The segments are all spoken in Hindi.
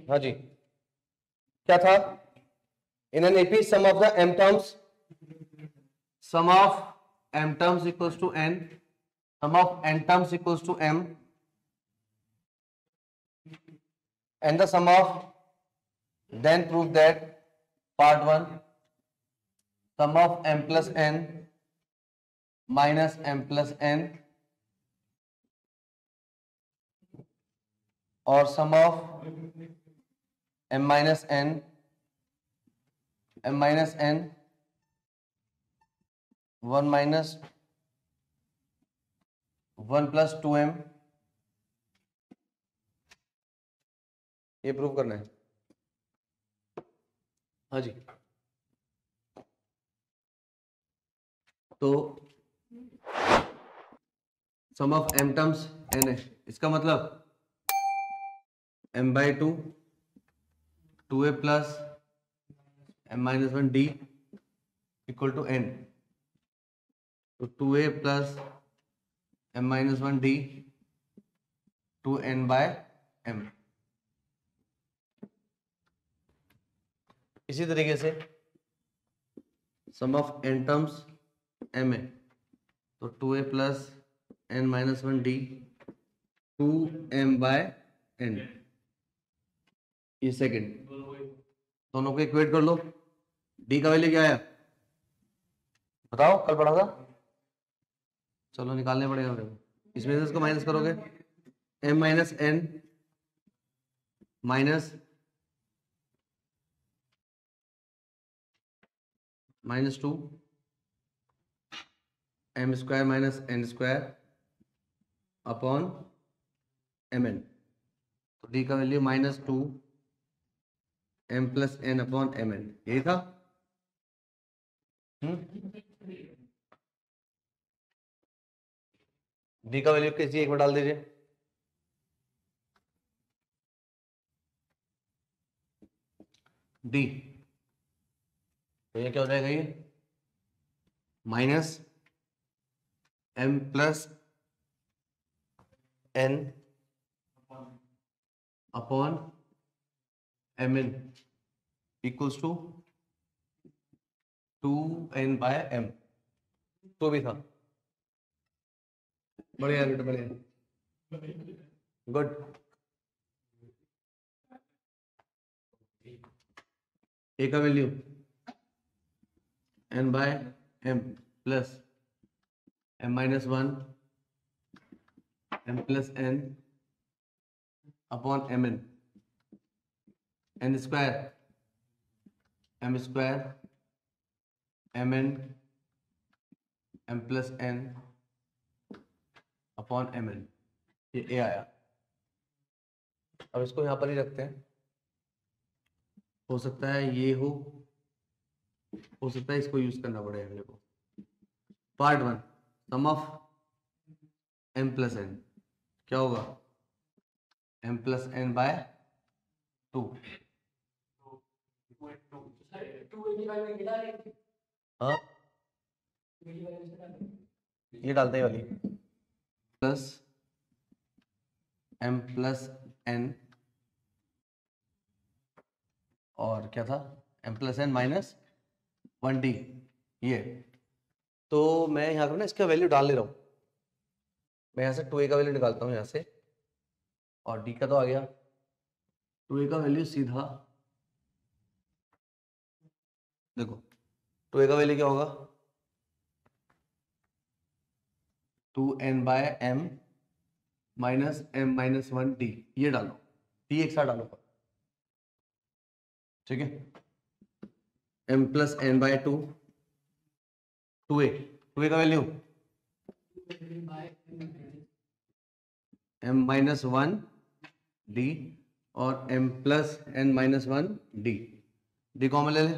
हाँ जी, क्या था? In an AP sum of the m terms, sum of m terms equals to n, sum of n terms equals to m, and the sum of, then prove that part 1 sum of m plus n minus m plus n or sum of m minus n 1 minus 1 plus 2m, ये प्रूव करना है। हाँ जी, तो sum of m terms n है, इसका मतलब m by 2 2a plus m minus 1 d equal to n, तो 2a plus m minus 1 d 2n by m। इसी तरीके से सम ऑफ n टर्म्स m है, तो 2a plus n minus 1 d 2m by n, ये सेकेंड, दोनों को इक्वेट कर लो। d का वैल्यू क्या आया बताओ, कल पढ़ा था? चलो निकालने पड़ेगा मेरे को, इसमें से इसको माइनस करोगे, m minus n minus -2 m square minus n square upon mn, तो d का value -2 m plus n upon mn, यही था। d का वैल्यू कैसी, एक बार डाल दीजिए। d तो ये क्या हो जाएगा, ये minus m plus n upon mn equals to 2n by m, तो भी था। बढ़िया बेटा, बढ़िया, गुड। ए का value n by m plus m minus 1 m plus n upon mn, n square m square mn m plus n upon mn, ये a आया। अब इसको यहां पर ही रखते हैं, हो सकता है ये हो सकता है इसको यूज करना पड़ेगा मेरे को। Part 1 sum of m plus n क्या होगा, m प्लस n बाय 2, हाँ ये डालते हैं वाली, प्लस m प्लस n और क्या था, m plus n minus 1d, ये। तो मैं यहाँ पर ना इसका वैल्यू डाल ले रहा हूँ, मैं यहाँ से 2a का वैल्यू निकालता हूँ यहाँ से, और d का तो आ गया, 2a का वैल्यू सीधा देखो, 2a का वैल्यू क्या होगा, 2n by m minus m minus 1d, ये डालो, d एक साथ डालो, ठीक है। m plus n bye 2 2a का वैल्यू m माइनस 1 d और m plus n minus 1 d common ले ले,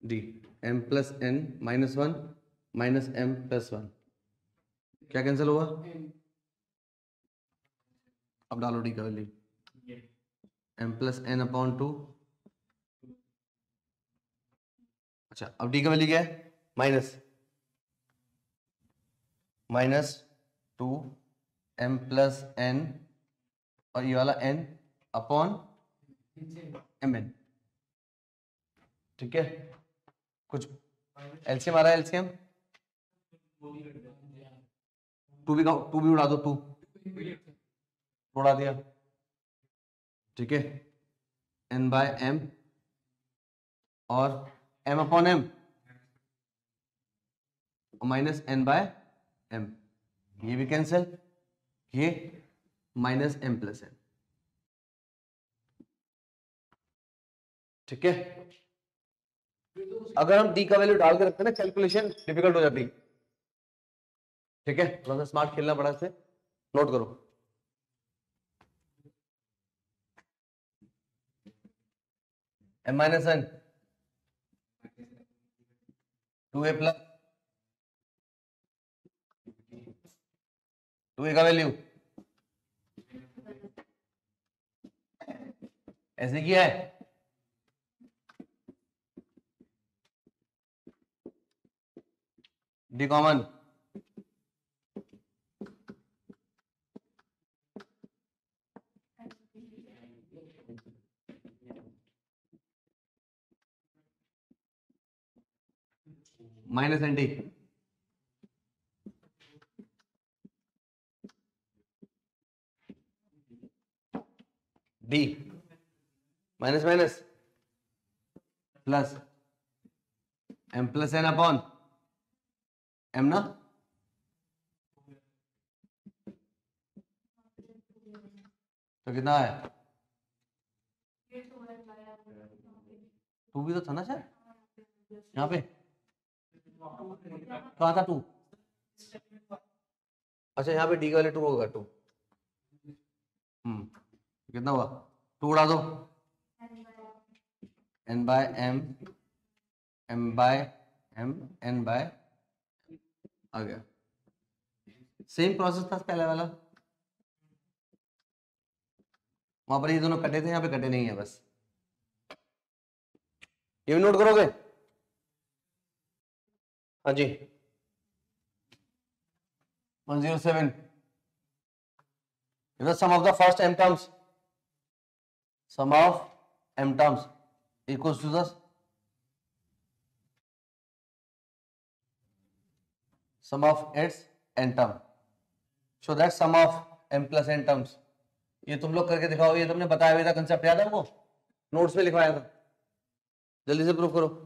d m plus n minus 1 minus m plus 1, क्या कैंसिल हुआ, अब डालो d का value, m plus n upon 2, अच्छा अब d का वैल्यू क्या है, माइनस माइनस 2m+n और ये वाला n अपॉन mn। ठीक है, कुछ एलसीएम आ रहा है, एलसीएम 2 भी उड़ा दो, 2 उड़ा दिया। ठीक है, n/m और m upon m minus n/m, ये भी कैंसिल, ये माइनस m+n। ठीक है, अगर हम d का वैल्यू डाल के रखते हैं ना, कैलकुलेशन डिफिकल्ट हो जाती। ठीक है, थोड़ा सा स्मार्ट खेलना पड़ा, से नोट करो। m-n 2a प्लस 2a का वैल्यू ऐसे किया है, d common minus n d, d minus minus plus m+n upon m ना, तो कितना है 2 भी तो था ना सर, यहाँ पे कहा था 2, अच्छा यहाँ पे डी का वैल्यू 2 होगा, 2 कितना हुआ, 2 उड़ा दो, n/m m/m n/m आ गया। सेम प्रोसेस था पहले वाला, वहां पर ये दोनों कटे थे, यहाँ पे कटे नहीं है, बस ये भी नोट करोगे। हाँ जी, 107 is the sum of the first m terms, sum of m terms equals to the sum of its n term, so that sum of m plus n terms। ये तुम लोग करके दिखाओ, ये तुमने बताया हुआ था, कंसेप्ट याद है वो, नोट्स में लिखवाया था, जल्दी से प्रूफ करो।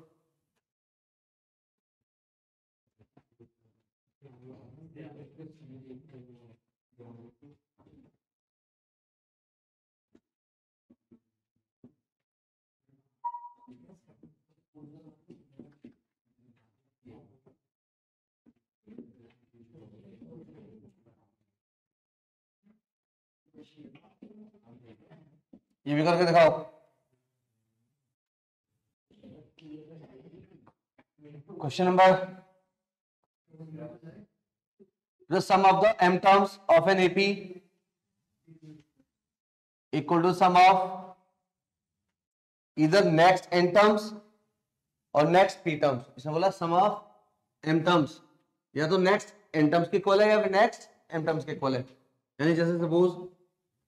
ये भी करके दिखाओ। Question number, the sum of the m terms of an AP equal to sum of either next n terms और next p terms। इसमें बोला sum of m terms या तो next n terms के इक्वल है या फिर next m terms के इक्वल है, यानी जैसे सपोज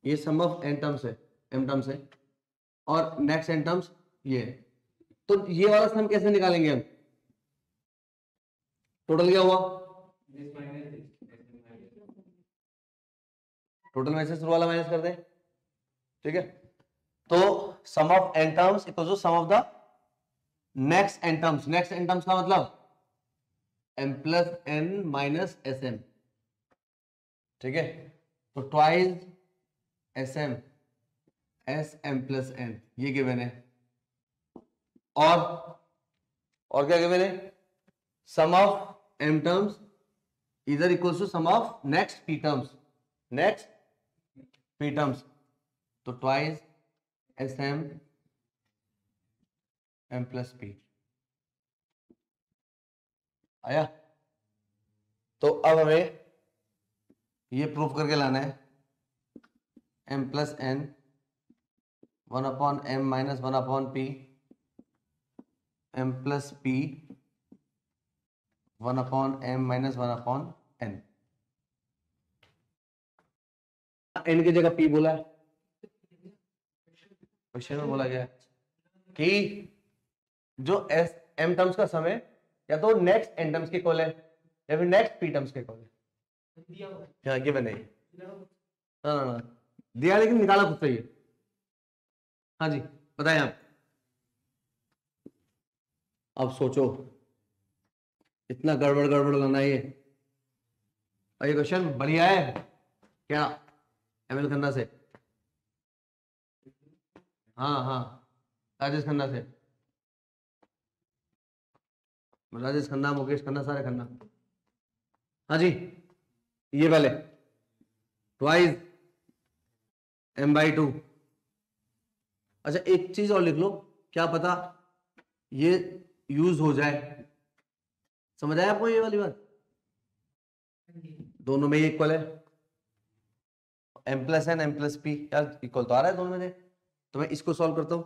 ये sum of n terms है, m terms है, और next n terms ये है, तो ये वाला सम कैसे निकालेंगे हम, टोटल क्या हुआ, टोटल में से शुरू वाला माइनस कर दे। ठीक है, तो sum of n terms equal to sum of the next n terms, next n terms का मतलब m+n माइनस sm। ठीक है, तो ट्वाइस sm sm+n ये गिवन है, और क्या गिवन है, सम ऑफ m टर्म्स इधर equals to sum of next p terms, next p terms, तो ट्वाइस sm m+p आया। तो अब हमें ये प्रूफ करके लाना है, m+n 1/m minus 1/p m+p 1/m minus 1/n। N की जगह पी बोला है, क्वेश्चन में बोला गया है कि जो एस एम टर्म्स का सम है या तो नेक्स्ट एन टर्म्स के इक्वल है या फिर नेक्स्ट पी टर्म्स के इक्वल है। यहाँ गिवन है, ना ना ना दिया लेकिन निकाला खुद से ही। हाँ जी बताएं आप। अब सोचो इतना गड़बड़ गड़बड़ करना ये, और ये क्वेश्चन बढ़िया है क्या एमएल खन्ना से? हाँ हाँ राजेश खन्ना से, राजेश खन्ना, मुकेश खन्ना, सारे खन्ना। हाँ जी ये वाले ट्वाइस m/2। अच्छा एक चीज और लिख लो, क्या पता ये यूज हो जाए। समझ आया आपको ये वाली बात? दोनों में इक्वल है, m plus n m plus p, यार इक्वल तो आ रहा है दोनों में से। तो मैं इसको सॉल्व करता हूं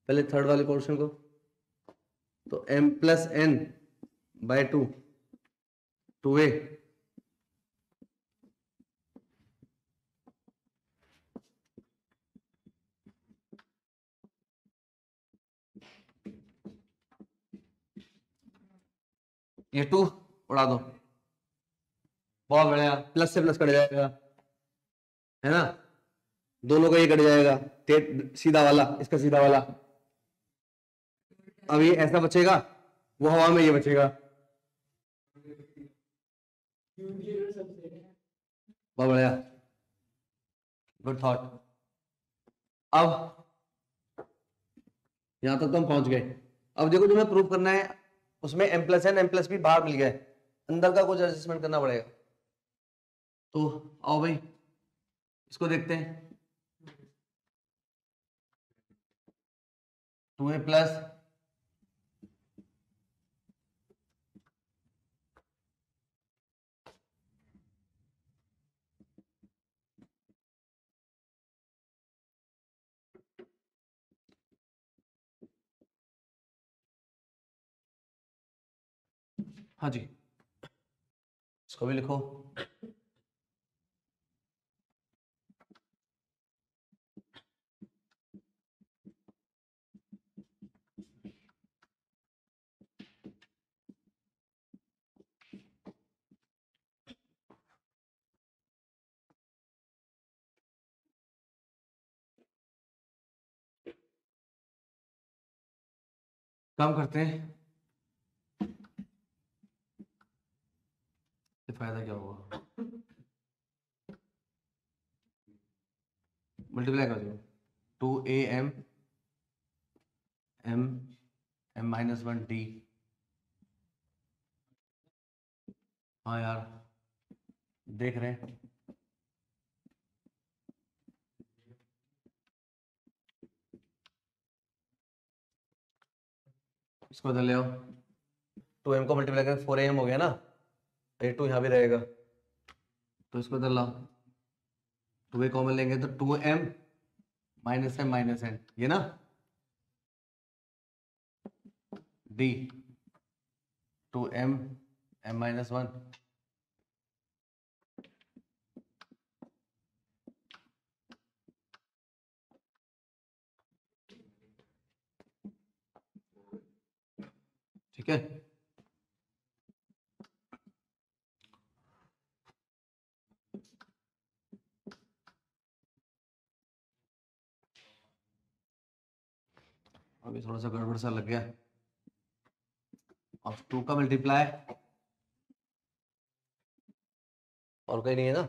पहले थर्ड वाले पोर्शन को। तो m plus N bye 2 2a ये 2 उड़ा दो, बहुत बढ़िया, प्लस से प्लस कट जाएगा है ना, दोनों का ये कट जाएगा, सीधा वाला इसका सीधा वाला। अब ये ऐसा बचेगा, वो हवा में ये बचेगा। बहुत बढ़िया, गुड थॉट। अब यहां तक तो हम पहुंच गए। अब देखो जो हमें प्रूव करना है उसमें m plus n m plus b बाहर मिल गया है, अंदर का कुछ एडजस्टमेंट करना पड़ेगा। तो आओ भाई इसको देखते हैं। 2a प्लस हाँ जी इसको भी लिखो। काम करते हैं, तो फायदा क्या होगा, मल्टीप्लाई कर दो 2am m m-1d। हाँ यार देख रहे हैं, इसको इधर ले आओ, 2m को मल्टीप्लाई कर 4am हो गया ना, ये 2 यहाँ भी रहेगा, तो इसको इधर लाओ, 2a कॉमन लेंगे तो 2m minus m minus n, ये ना d 2m m-1। ठीक है अभी थोड़ा सा गड़बड़ सा लग गया। अब 2 का मल्टीप्लाई और कहीं नहीं है ना,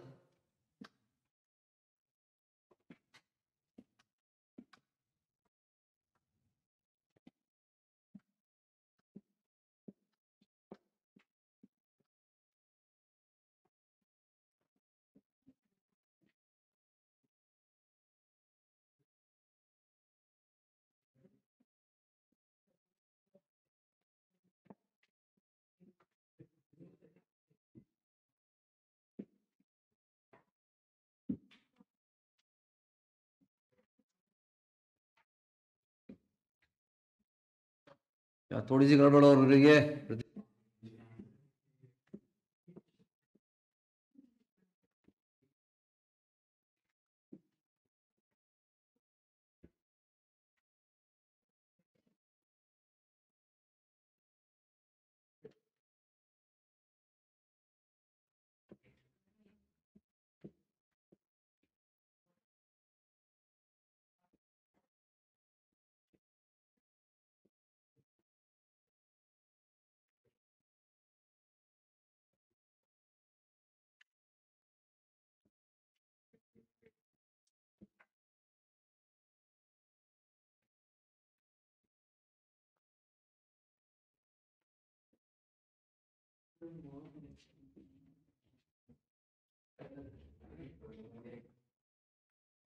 या थोड़ी सी गड़बड़ और हो रही है।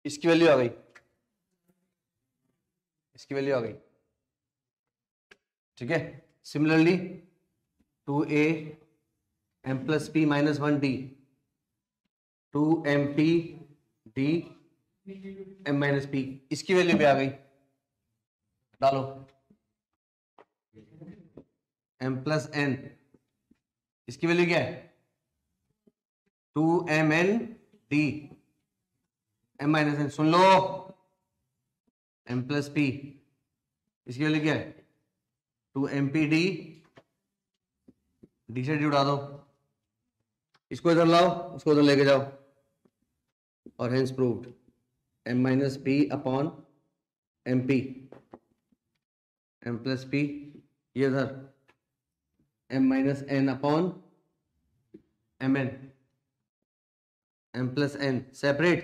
इसकी वैल्यू आ गई, इसकी वैल्यू आ गई, ठीक है। Similarly 2a m plus P minus 1d 2mp d m minus P, इसकी वैल्यू भी आ गई, डालो m प्लस n, इसकी वैल्यू क्या है 2mn d m minus n, सुन लो m प्लस p, इसकी वैल्यू क्या है 2mp d, डी से डी उड़ा दो, इसको इधर लाओ, उसको उधर लेके जाओ, और hence proved m minus p upon m p, m plus p, ये इधर m minus n upon m n, m plus n separate,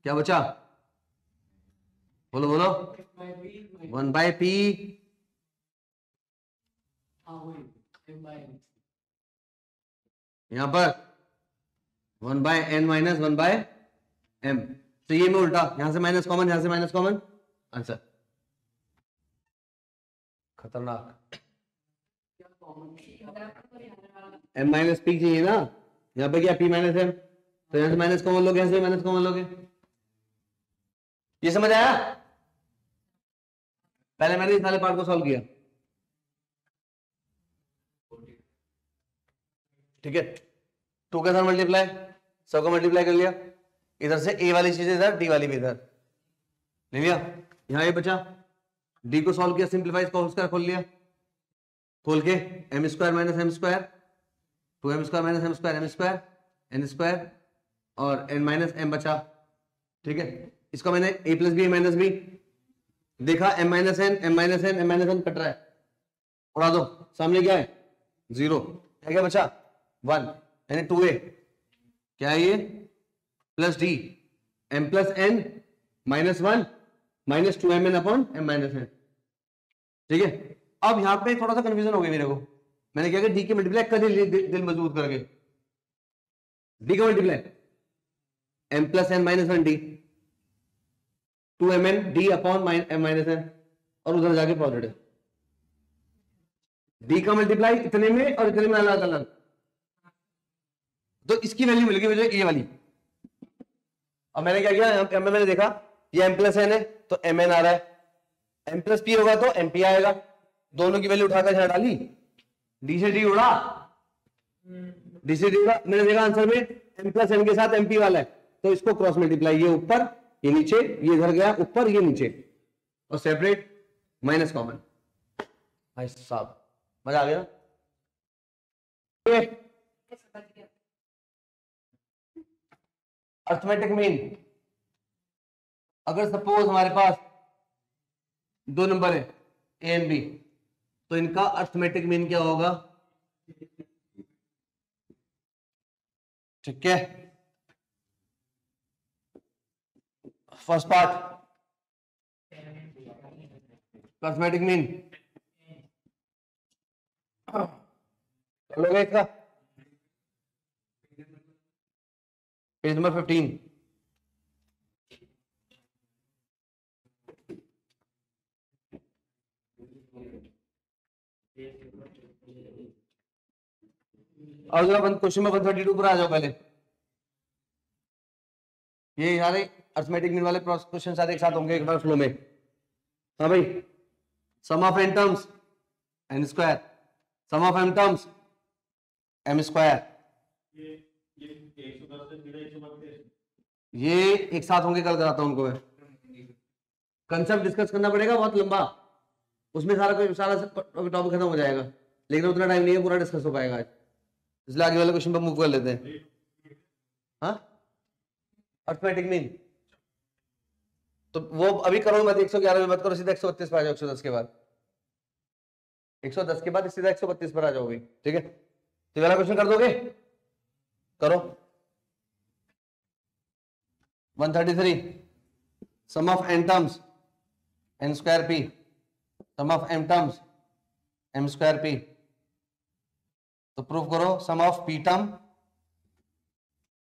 क्या बचा, बोलो बोलो, 1 बाय पी, यहां पर 1 by n minus 1 by m, तो ये में उल्टा, यहां से माइनस कॉमन, यहां से माइनस कॉमन, आंसर। खतरनाक, m माइनस पी चाहिए ना, यहाँ पे क्या p माइनस m, तो यहां से माइनस कॉमन लोगे, यहां से माइनस कॉमन लोगे, ये समझ आया। पहले मैंने इस वाले पार्ट को सॉल्व किया, ठीक है, 2 के साथ मल्टीप्लाई, सब को मल्टीप्लाई कर लिया, इधर से a वाली चीज इधर, d वाली भी इधर ले लिया, यहां ये बचा, d को सॉल्व किया, सिंप्लीफाई स्क्वायर खोल लिया, खोल के m square minus m square, 2m square minus m square, m square n square और n माइनस m बचा, ठीक है। इसको मैंने a plus b minus b देखा, m minus n m minus n m minus n cut रहा है, उड़ा दो, सामने क्या है 0, क्या बचा 1, यानी 2a, क्या है ये plus d m plus n minus 1 minus 2mn upon m minus n, ठीक है। अब यहां पे थोड़ा सा कंफ्यूजन हो गया मेरे को, मैंने क्या किया, d के मल्टीप्लाई कर दिया, दिल मजबूत करके, d का multiply m plus n minus 1d 2mn d upon m minus n, और उधर जाके पॉजिटिव, d का मल्टीप्लाई इतने में और इतने में अलग अलग, तो इसकी वैल्यू मिल गई मुझे ये वाली। अब मैंने क्या किया, यहाँ पे मैंने देखा ये m प्लस n है तो mn आ रहा है, m प्लस p होगा तो mp आएगा, दोनों की वैल्यू उठाकर यहाँ डाली, d से d उड़ा, d से d उड़ा, मैंने देखा आंसर में m प्लस n के साथ mp वाला है, तो इसको क्रॉस मल्टीप्लाई, ये ऊपर ये नीचे, ये इधर गया ऊपर ये नीचे, और सेपरेट माइनस कॉमन, भाई साहब मजा आ गया। अर्थमेटिक मीन, अगर सपोज हमारे पास 2 नंबर है ए एंड बी, तो इनका अर्थमेटिक मीन क्या होगा, ठीक है। फर्स्ट पार्ट अर्थमेटिक मीन कर लोगे इसका, पेज नंबर 15, और क्वेश्चन नंबर 132 पर आ जाओ पहले, ये सारे अर्थमेटिक मीन वाले क्वेश्चन सारे एक साथ होंगे एक बार फ्लो में। हाँ भाई, sum of n terms n square, sum of m terms m square, ये एक साथ होंगे, कल कराता हूं उनको मैं, कंसेप्ट डिस्कस करना पड़ेगा बहुत लंबा, उसमें सारा टॉपिक खत्म हो जाएगा, लेकिन उतना टाइम नहीं है पूरा डिस्कस हो पाएगा आज, इसलिए आगे वाले क्वेश्चन पर मूव कर लेते हैं। हाँ, अर्थमेटिक मीन तो वो अभी करो मत, 111 में मत करो, सीधा 132 पर आ जाओ, 110 के बाद, 110 के बाद सीधा 132 पर आ जाओगे, ठीक है। तो वाला क्वेश्चन कर दोगे, करो। 133, sum of n terms n square p, sum of m terms m square p, तो प्रूफ करो sum of P term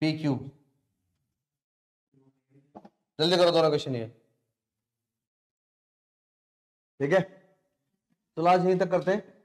P cube. जल्दी करो दोनों क्वेश्चन ये, ठीक है। चलो आज यहीं तक करते हैं।